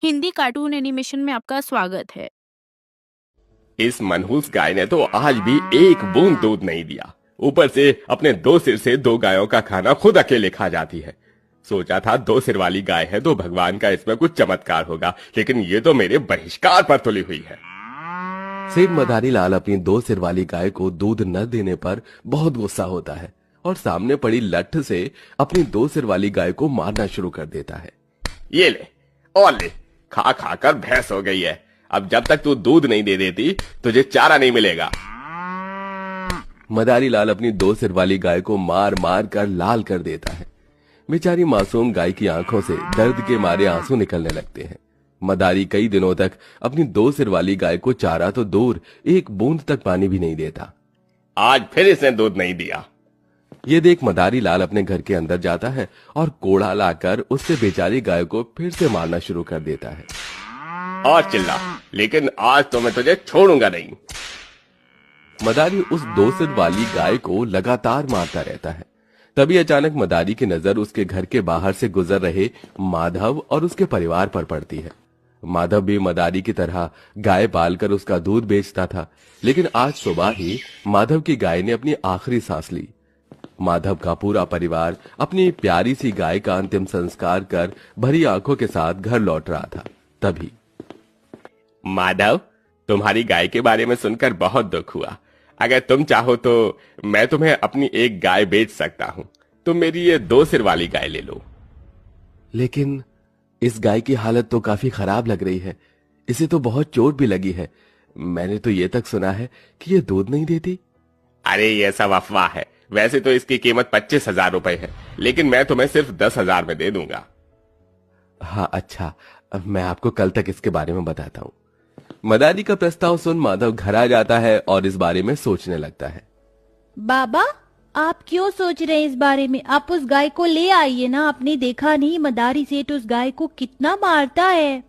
Hindi cartoon animation में आपका स्वागत है। इस मनहूस गाय ने तो आज भी एक बूंद दूध नहीं दिया। ऊपर से अपने दो सिर से दो गायों का खाना खुद अकेले खा जाती है। सोचा था दो सिर वाली गाय है तो भगवान का इसमें कुछ चमत्कार होगा, लेकिन ये तो मेरे बहिष्कार पर तुली हुई है। सेठ मदारी लाल अपनी दो सिर वाली गाय को दूध न देने पर बहुत गुस्सा होता है और सामने पड़ी लठ से अपनी दो सिर वाली गाय को मारना शुरू कर देता है। ये ले और ले, खा खा कर भैंस हो गई है। अब जब तक तू दूध नहीं दे देती तुझे चारा नहीं मिलेगा। मदारी लाल अपनी दो सिर वाली गाय को मार मार कर लाल कर देता है। बेचारी मासूम गाय की आंखों से दर्द के मारे आंसू निकलने लगते हैं। मदारी कई दिनों तक अपनी दो सिर वाली गाय को चारा तो दूर एक बूंद तक पानी भी नहीं देता। आज फिर इसने दूध नहीं दिया। ये देख मदारी लाल अपने घर के अंदर जाता है और कोड़ा लाकर उससे बेचारी गाय को फिर से मारना शुरू कर देता है। और चिल्ला, लेकिन आज तो मैं तुझे छोड़ूंगा नहीं। मदारी उस दो सिर वाली गाय को लगातार मारता रहता है। तभी अचानक मदारी की नजर उसके घर के बाहर से गुजर रहे माधव और उसके परिवार पर पड़ती है। माधव भी मदारी की तरह गाय पालकर उसका दूध बेचता था, लेकिन आज सुबह ही माधव की गाय ने अपनी आखिरी सांस ली। माधव का पूरा परिवार अपनी प्यारी सी गाय का अंतिम संस्कार कर भरी आंखों के साथ घर लौट रहा था। तभी माधव, तुम्हारी गाय के बारे में सुनकर बहुत दुख हुआ। अगर तुम चाहो तो मैं तुम्हें अपनी एक गाय बेच सकता हूं। तुम मेरी ये दो सिर वाली गाय ले लो। लेकिन इस गाय की हालत तो काफी खराब लग रही है। इसे तो बहुत चोट भी लगी है। मैंने तो ये तक सुना है कि ये दूध नहीं देती। अरे ये सब अफवाह है। वैसे तो इसकी कीमत 25,000 रुपए है, लेकिन मैं तुम्हें सिर्फ 10,000 में दे दूंगा। हाँ अच्छा, मैं आपको कल तक इसके बारे में बताता हूँ। मदारी का प्रस्ताव सुन माधव घर आ जाता है और इस बारे में सोचने लगता है। बाबा, आप क्यों सोच रहे हैं इस बारे में? आप उस गाय को ले आइए ना। आपने देखा नहीं मदारी सेठ उस गाय को कितना मारता है।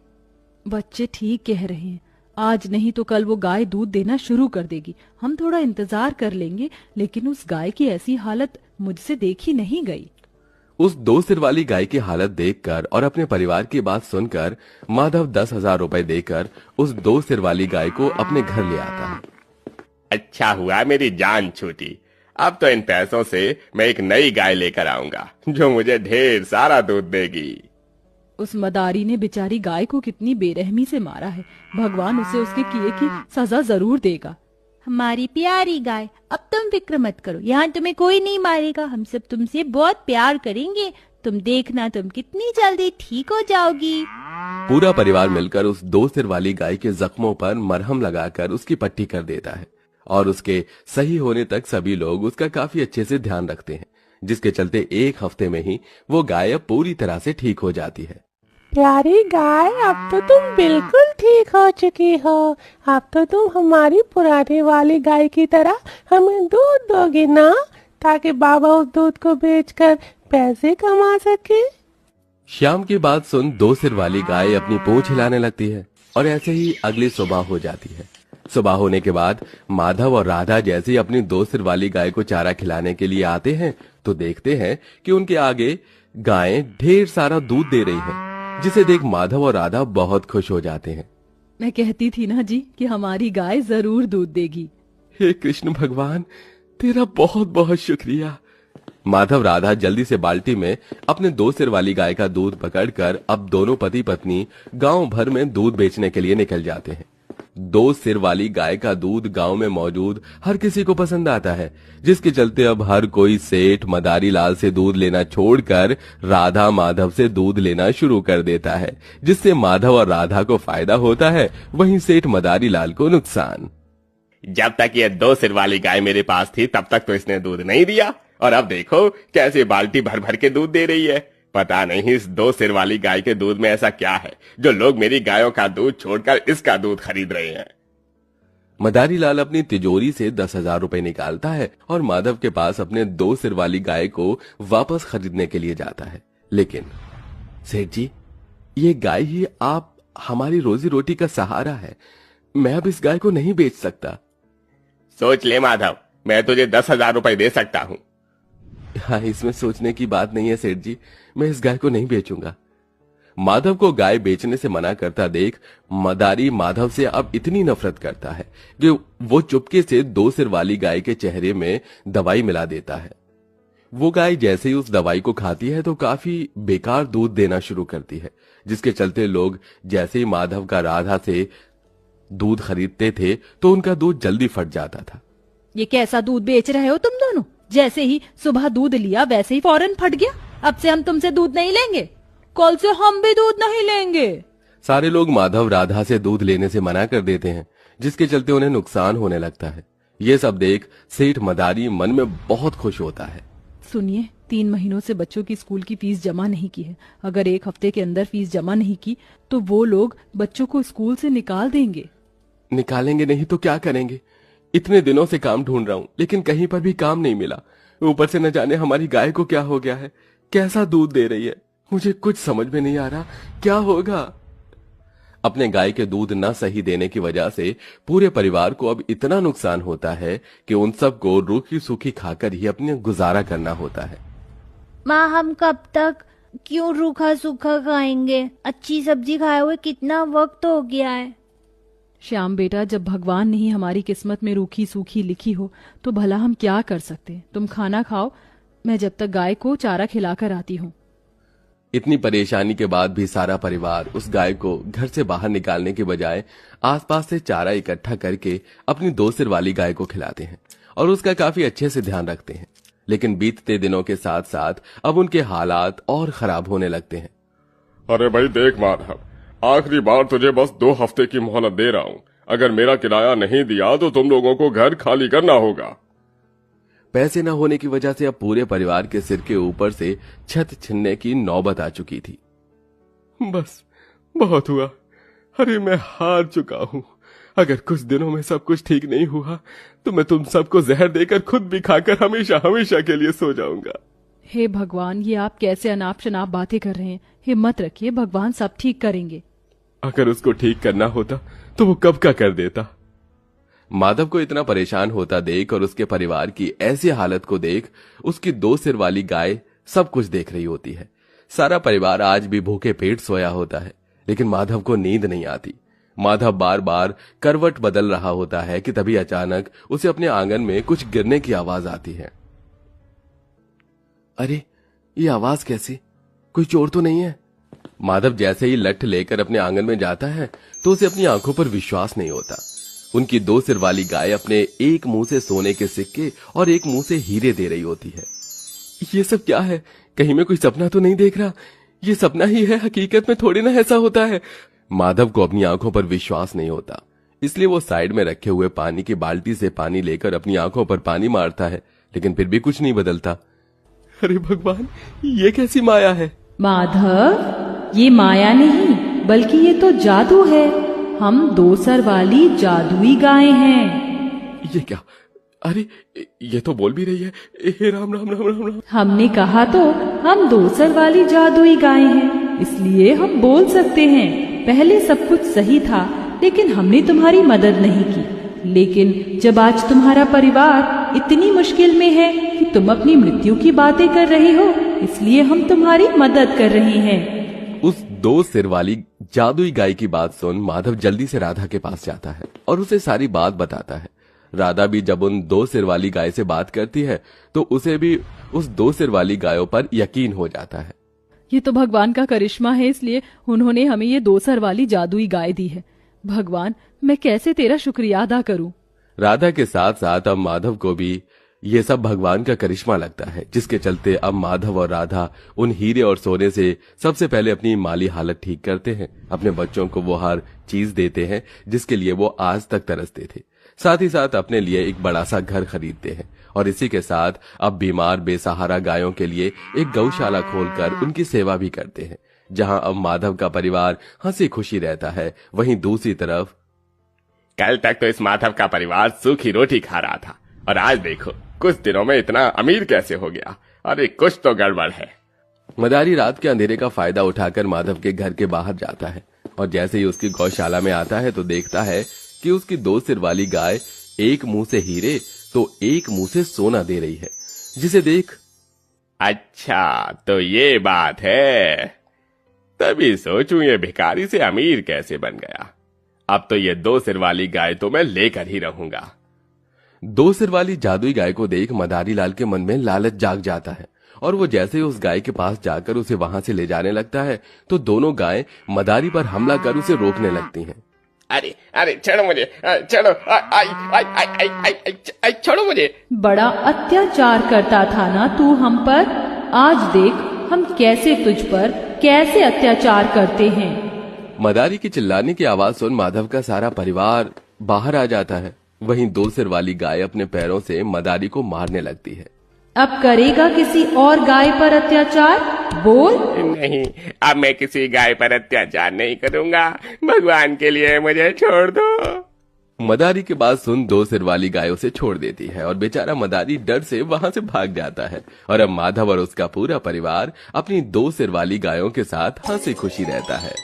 बच्चे ठीक कह रहे हैं। आज नहीं तो कल वो गाय दूध देना शुरू कर देगी। हम थोड़ा इंतजार कर लेंगे, लेकिन उस गाय की ऐसी हालत मुझसे देखी नहीं गई। उस दो सिर वाली गाय की हालत देखकर और अपने परिवार की बात सुनकर माधव 10,000 रुपए देकर उस दो सिर वाली गाय को अपने घर ले आता है। अच्छा हुआ मेरी जान छूटी। अब तो इन पैसों से मैं एक नई गाय लेकर आऊंगा जो मुझे ढेर सारा दूध देगी। उस मदारी ने बेचारी गाय को कितनी बेरहमी से मारा है। भगवान उसे उसके किए की सजा जरूर देगा। हमारी प्यारी गाय, अब तुम फिक्र मत करो। यहाँ तुम्हें कोई नहीं मारेगा। हम सब तुमसे बहुत प्यार करेंगे। तुम देखना, तुम कितनी जल्दी ठीक हो जाओगी। पूरा परिवार मिलकर उस दो सिर वाली गाय के जख्मों पर मरहम लगाकर उसकी पट्टी कर देता है और उसके सही होने तक सभी लोग उसका काफी अच्छे से ध्यान रखते हैं, जिसके चलते एक हफ्ते में ही वो गाय अब पूरी तरह से ठीक हो जाती है। प्यारी गाय, अब तो तुम बिल्कुल ठीक हो चुकी हो। अब तो तुम हमारी पुरानी वाली गाय की तरह हमें दूध दोगी ना, ताकि बाबा उस दूध को बेचकर पैसे कमा सके। शाम की बात सुन दो सिर वाली गाय अपनी पूंछ हिलाने लगती है और ऐसे ही अगली सुबह हो जाती है। सुबह होने के बाद माधव और राधा जैसे ही अपनी दो सिर वाली गाय को चारा खिलाने के लिए आते हैं तो देखते हैं कि उनके आगे गायें ढेर सारा दूध दे रही हैं, जिसे देख माधव और राधा बहुत खुश हो जाते हैं। मैं कहती थी ना जी कि हमारी गाय जरूर दूध देगी। हे कृष्ण भगवान, तेरा बहुत बहुत शुक्रिया। माधव राधा जल्दी से बाल्टी में अपने दो सिर वाली गाय का दूध पकड़कर अब दोनों पति पत्नी गांव भर में दूध बेचने के लिए निकल जाते हैं। दो सिर वाली गाय का दूध गांव में मौजूद हर किसी को पसंद आता है, जिसके चलते अब हर कोई सेठ मदारी लाल से दूध लेना छोड़कर राधा माधव से दूध लेना शुरू कर देता है, जिससे माधव और राधा को फायदा होता है, वहीं सेठ मदारी लाल को नुकसान। जब तक ये दो सिर वाली गाय मेरे पास थी तब तक तो इसने दूध नहीं दिया, और अब देखो कैसे बाल्टी भर भर के दूध दे रही है। पता नहीं इस दो सिर वाली गाय के दूध में ऐसा क्या है जो लोग मेरी गायों का दूध छोड़कर इसका दूध खरीद रहे हैं। मदारी लाल अपनी तिजोरी से 10,000 रुपए निकालता है और माधव के पास अपने दो सिर वाली गाय को वापस खरीदने के लिए जाता है। लेकिन सेठ जी, ये गाय ही आप हमारी रोजी रोटी का सहारा है। मैं अब इस गाय को नहीं बेच सकता। सोच ले माधव, मैं तुझे 10,000 रुपए दे सकता हूँ। हाँ, इसमें सोचने की बात नहीं है सेठ जी, मैं इस गाय को नहीं बेचूंगा। माधव को गाय बेचने से मना करता देख मदारी माधव से अब इतनी नफरत करता है कि वो चुपके से 2 सिर वाली गाय के चेहरे में दवाई मिला देता है। वो गाय जैसे ही उस दवाई को खाती है तो काफी बेकार दूध देना शुरू करती है, जिसके चलते लोग जैसे ही माधव का राधा से दूध खरीदते थे तो उनका दूध जल्दी फट जाता था। ये कैसा दूध बेच रहे हो तुम दोनों? जैसे ही सुबह दूध लिया वैसे ही फौरन फट गया। अब से हम तुमसे दूध नहीं लेंगे। कल से हम भी दूध नहीं लेंगे। सारे लोग माधव राधा से दूध लेने से मना कर देते हैं, जिसके चलते उन्हें नुकसान होने लगता है। ये सब देख सेठ मदारी मन में बहुत खुश होता है। सुनिए, 3 महीनों से बच्चों की स्कूल की फीस जमा नहीं की है। अगर 1 हफ्ते के अंदर फीस जमा नहीं की तो वो लोग बच्चों को स्कूल से निकाल देंगे। निकालेंगे नहीं तो क्या करेंगे? इतने दिनों से काम ढूंढ रहा हूं लेकिन कहीं पर भी काम नहीं मिला। ऊपर से न जाने हमारी गाय को क्या हो गया है, कैसा दूध दे रही है, मुझे कुछ समझ में नहीं आ रहा क्या होगा। अपने गाय के दूध न सही देने की वजह से पूरे परिवार को अब इतना नुकसान होता है कि उन सबको रूखी सूखी खाकर ही अपने गुजारा करना होता है। माँ, हम कब तक क्यों रूखा सूखा खाएंगे? अच्छी सब्जी खाए हुए कितना वक्त हो गया है। श्याम बेटा, जब भगवान ने ही हमारी किस्मत में रूखी सूखी लिखी हो तो भला हम क्या कर सकते। तुम खाना खाओ, मैं जब तक गाय को चारा खिलाकर आती हूँ। इतनी परेशानी के बाद भी सारा परिवार उस गाय को घर से बाहर निकालने के बजाय आसपास से चारा इकट्ठा करके अपनी 2 सिर वाली गाय को खिलाते हैं और उसका काफी अच्छे से ध्यान रखते हैं। लेकिन बीतते दिनों के साथ साथ अब उनके हालात और खराब होने लगते हैं। अरे भाई देख माधव, आखिरी बार तुझे बस 2 हफ्ते की मोहलत दे रहा हूँ। अगर मेरा किराया नहीं दिया तो तुम लोगों को घर खाली करना होगा। पैसे न होने की वजह से अब पूरे परिवार के सिर के ऊपर से छत छीनने की नौबत आ चुकी थी। बस बहुत हुआ। अरे मैं हार चुका हूँ। अगर कुछ दिनों में सब कुछ ठीक नहीं हुआ तो मैं तुम सबको जहर देकर खुद भी खाकर हमेशा हमेशा के लिए सो जाऊंगा। हे भगवान, ये आप कैसे अनाप शनाप बातें कर रहे हैं। हिम्मत रखिए, भगवान सब ठीक करेंगे। अगर उसको ठीक करना होता तो वो कब का कर देता। माधव को इतना परेशान होता देख और उसके परिवार की ऐसी हालत को देख उसकी 2 सिर वाली गाय सब कुछ देख रही होती है। सारा परिवार आज भी भूखे पेट सोया होता है, लेकिन माधव को नींद नहीं आती। माधव बार बार करवट बदल रहा होता है कि तभी अचानक उसे अपने आंगन में कुछ गिरने की आवाज आती है। अरे ये आवाज कैसी? कोई चोर तो नहीं है? माधव जैसे ही लठ लेकर अपने आंगन में जाता है तो उसे अपनी आंखों पर विश्वास नहीं होता। उनकी 2 सिर वाली गाय अपने एक मुंह से सोने के सिक्के और एक मुंह से हीरे दे रही होती है। ये सब क्या है? कहीं मैं कोई सपना तो नहीं देख रहा? ये सपना ही है, हकीकत में थोड़ी ना ऐसा होता है। माधव को अपनी आंखों पर विश्वास नहीं होता, इसलिए वो साइड में रखे हुए पानी की बाल्टी से पानी लेकर अपनी आंखों पर पानी मारता है, लेकिन फिर भी कुछ नहीं बदलता। अरे भगवान, ये कैसी माया है? माधव, ये माया नहीं बल्कि ये तो जादू है। हम 2 सर वाली जादुई गाय हैं। ये क्या? अरे ये तो बोल भी रही है। हे राम राम राम राम राम। हमने कहा तो हम 2 सर वाली जादुई गाय हैं, इसलिए हम बोल सकते हैं। पहले सब कुछ सही था लेकिन हमने तुम्हारी मदद नहीं की। लेकिन जब आज तुम्हारा परिवार इतनी मुश्किल में है कि तुम अपनी मृत्यु की बातें कर रहे हो, इसलिए हम तुम्हारी मदद कर रहे हैं। उस 2 सिर वाली जादुई गाय की बात सुन माधव जल्दी से राधा के पास जाता है और उसे सारी बात बताता है। राधा भी जब उन 2 सिर वाली गाय से बात करती है तो उसे भी उस 2 सिर वाली गायों पर यकीन हो जाता है। ये तो भगवान का करिश्मा है, इसलिए उन्होंने हमें ये 2 सर वाली जादुई गाय दी है। भगवान, मैं कैसे तेरा शुक्रिया अदा करूं। राधा के साथ साथ अब माधव को भी ये सब भगवान का करिश्मा लगता है, जिसके चलते अब माधव और राधा उन हीरे और सोने से सबसे पहले अपनी माली हालत ठीक करते हैं। अपने बच्चों को वो हर चीज देते हैं जिसके लिए वो आज तक तरसते थे। साथ ही साथ अपने लिए एक बड़ा सा घर खरीदते हैं और इसी के साथ अब बीमार बेसहारा गायों के लिए एक गौशाला खोलकर उनकी सेवा भी करते हैं, जहां अब माधव का परिवार हंसी खुशी रहता है। वहीं दूसरी तरफ कल तक तो इस माधव का परिवार सूखी रोटी खा रहा था और आज देखो कुछ दिनों में इतना अमीर कैसे हो गया। अरे कुछ तो गड़बड़ है। मदारी रात के अंधेरे का फायदा उठाकर माधव के घर के बाहर जाता है और जैसे ही उसकी गौशाला में आता है तो देखता है कि उसकी 2 सिर वाली गाय एक मुंह से हीरे तो एक मुंह से सोना दे रही है, जिसे देख अच्छा तो ये बात है। तभी सोचूं ये भिखारी से अमीर कैसे बन गया। अब तो ये 2 सिर वाली गाय तो मैं लेकर ही रहूंगा। 2 सिर वाली जादुई गाय को देख मदारी लाल के मन में लालच जाग जाता है और वो जैसे ही उस गाय के पास जाकर उसे वहां से ले जाने लगता है तो दोनों गायें मदारी पर हमला कर उसे रोकने लगती हैं। अरे अरे छोड़ो मुझे, छोड़ो, आई आई आई आई आई आई छोड़ो मुझे। बड़ा अत्याचार करता था ना तू हम पर, आज देख हम कैसे तुझ पर कैसे अत्याचार करते हैं। मदारी की चिल्लाने की आवाज सुन माधव का सारा परिवार बाहर आ जाता है। वहीं 2 सिर वाली गाय अपने पैरों से मदारी को मारने लगती है। अब करेगा किसी और गाय पर अत्याचार? बोल। नहीं, अब मैं किसी गाय पर अत्याचार नहीं करूंगा। भगवान के लिए मुझे छोड़ दो। मदारी की बात सुन 2 सिर वाली गाय उसे छोड़ देती है और बेचारा मदारी डर से वहां से भाग जाता है। और अब माधव और उसका पूरा परिवार अपनी 2 सिर वाली गायों के साथ हंसी खुशी रहता है।